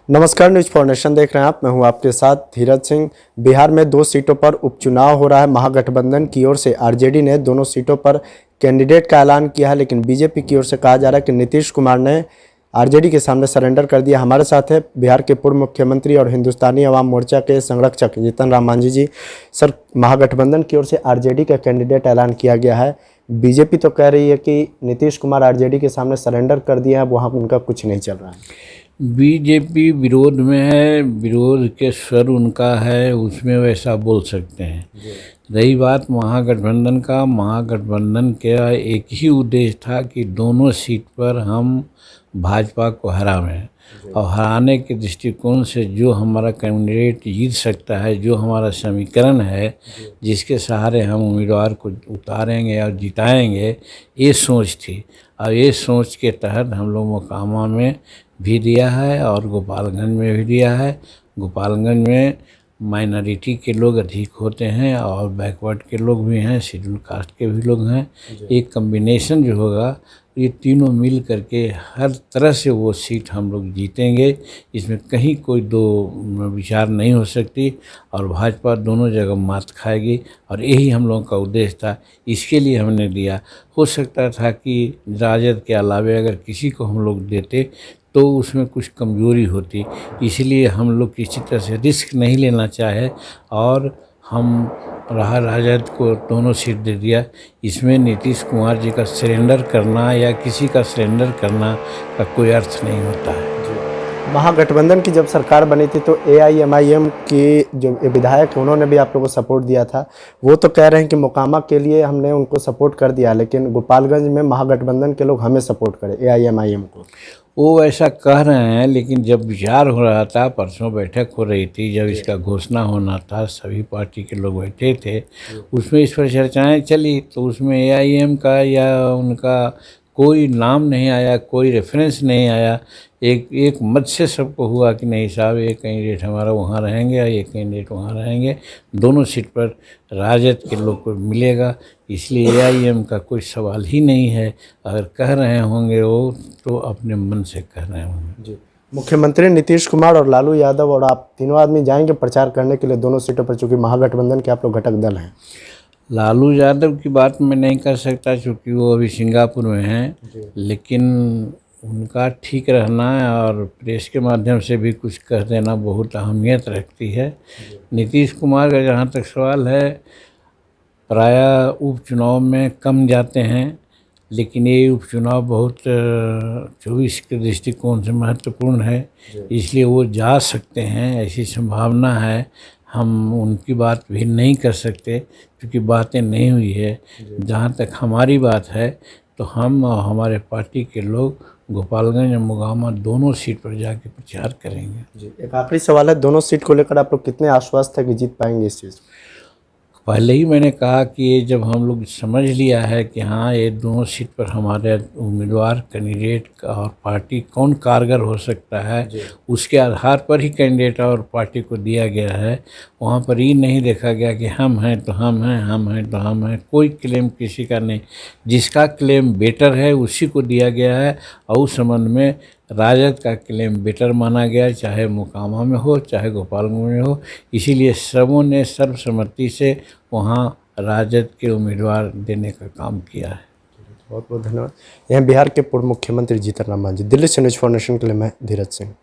नमस्कार, news for nation देख रहे हैं आप। मैं हूं आपके साथ धीरज सिंह। बिहार में 2 सीटों पर उपचुनाव हो रहा है। महागठबंधन की ओर से आरजेडी ने दोनों सीटों पर कैंडिडेट का ऐलान किया है, लेकिन बीजेपी की ओर से कहा जा रहा है कि नीतीश कुमार ने आरजेडी के सामने सरेंडर कर दिया। हमारे साथ है बिहार के पूर्व मुख्यमंत्री और हिंदुस्तानी अवाम मोर्चा के संरक्षक जीतन राम मांझी जी। सर, महागठबंधन की ओर से आरजेडी का कैंडिडेट ऐलान किया गया है। बीजेपी तो कह रही है कि नीतीश कुमार आरजेडी के सामने सरेंडर कर दिया है, वहाँ उनका कुछ नहीं चल रहा है। बीजेपी विरोध में है, विरोध के स्वर उनका है, उसमें वैसा बोल सकते हैं। रही बात महागठबंधन का, महागठबंधन का एक ही उद्देश्य था कि दोनों सीट पर हम भाजपा को हरावें, और हराने के दृष्टिकोण से जो हमारा कैंडिडेट जीत सकता है, जो हमारा समीकरण है, जिसके सहारे हम उम्मीदवार को उतारेंगे और जिताएंगे, ये सोच थी। और ये सोच के तहत हम लोग मोकामा में भी दिया है और गोपालगंज में भी दिया है। गोपालगंज में माइनॉरिटी के लोग अधिक होते हैं और बैकवर्ड के लोग भी हैं, शेड्यूल कास्ट के भी लोग हैं। एक कम्बिनेशन जो होगा, ये तीनों मिल करके हर तरह से वो सीट हम लोग जीतेंगे। इसमें कहीं कोई दो विचार नहीं हो सकती, और भाजपा दोनों जगह मात खाएगी, और यही हम लोगों का उद्देश्य था। इसके लिए हमने दिया। हो सकता था कि राजद के अलावे अगर किसी को हम लोग देते तो उसमें कुछ कमज़ोरी होती, इसलिए हम लोग किसी तरह से रिस्क नहीं लेना चाहे और हम राजद को दोनों सीट दे दिया। इसमें नीतीश कुमार जी का सरेंडर करना या किसी का सरेंडर करना का कोई अर्थ नहीं होता है। महागठबंधन की जब सरकार बनी थी तो एआईएमआईएम की जो विधायक हैं उन्होंने भी आप लोगों को सपोर्ट दिया था। वो तो कह रहे हैं कि मोकामा के लिए हमने उनको सपोर्ट कर दिया, लेकिन गोपालगंज में महागठबंधन के लोग हमें सपोर्ट करें, एआईएमआईएम को। वो ऐसा कह रहे हैं, लेकिन जब विचार हो रहा था, परसों बैठक हो रही थी, जब इसका घोषणा होना था, सभी पार्टी के लोग बैठे थे, उसमें इस पर चर्चाएँ चली, तो उसमें एआईएम का या उनका कोई नाम नहीं आया, कोई रेफरेंस नहीं आया। एक मत से सबको हुआ कि नहीं साहब, एक कैंडिडेट हमारा वहाँ रहेंगे और एक कैंडिडेट वहाँ रहेंगे, दोनों सीट पर राजद के लोग को मिलेगा। इसलिए एआईएम का कोई सवाल ही नहीं है। अगर कह रहे होंगे वो तो अपने मन से कह रहे होंगे। जी, मुख्यमंत्री नीतीश कुमार और लालू यादव और आप तीनों आदमी जाएंगे प्रचार करने के लिए दोनों सीटों पर, चूँकि महागठबंधन के आप लोग घटक दल हैं। लालू यादव की बात मैं नहीं कर सकता क्योंकि वो अभी सिंगापुर में हैं, लेकिन उनका ठीक रहना और प्रेस के माध्यम से भी कुछ कह देना बहुत अहमियत रखती है। नीतीश कुमार का जहाँ तक सवाल है, प्रायः उपचुनाव में कम जाते हैं, लेकिन ये उपचुनाव बहुत 24 के दृष्टिकोण से महत्वपूर्ण है, इसलिए वो जा सकते हैं, ऐसी संभावना है। हम उनकी बात भी नहीं कर सकते क्योंकि बातें नहीं हुई है। जहाँ तक हमारी बात है तो हम और हमारे पार्टी के लोग गोपालगंज और मोकामा दोनों सीट पर जाके प्रचार करेंगे। जी, एक आखिरी सवाल है, दोनों सीट को लेकर आप लोग कितने आश्वस्त है कि जीत पाएंगे इस चीज़? पहले ही मैंने कहा कि ये जब हम लोग समझ लिया है कि हाँ, ये दोनों सीट पर हमारे उम्मीदवार कैंडिडेट और पार्टी कौन कारगर हो सकता है, उसके आधार पर ही कैंडिडेट और पार्टी को दिया गया है। वहाँ पर ये नहीं देखा गया कि हम हैं तो हम हैं, हम हैं तो हम हैं। कोई क्लेम किसी का नहीं, जिसका क्लेम बेटर है उसी को दिया गया है। और उस संबंध में राजद का क्लेम बेटर माना गया, चाहे मोकामा में हो चाहे गोपालगंज में हो। इसीलिए सबों ने सर्वसम्मति से वहाँ राजद के उम्मीदवार देने का काम किया है। बहुत बहुत धन्यवाद। यह बिहार के पूर्व मुख्यमंत्री जीतन राम मांझी। दिल्ली से न्यूज़ फॉर नेशन के लिए मैं धीरज सिंह।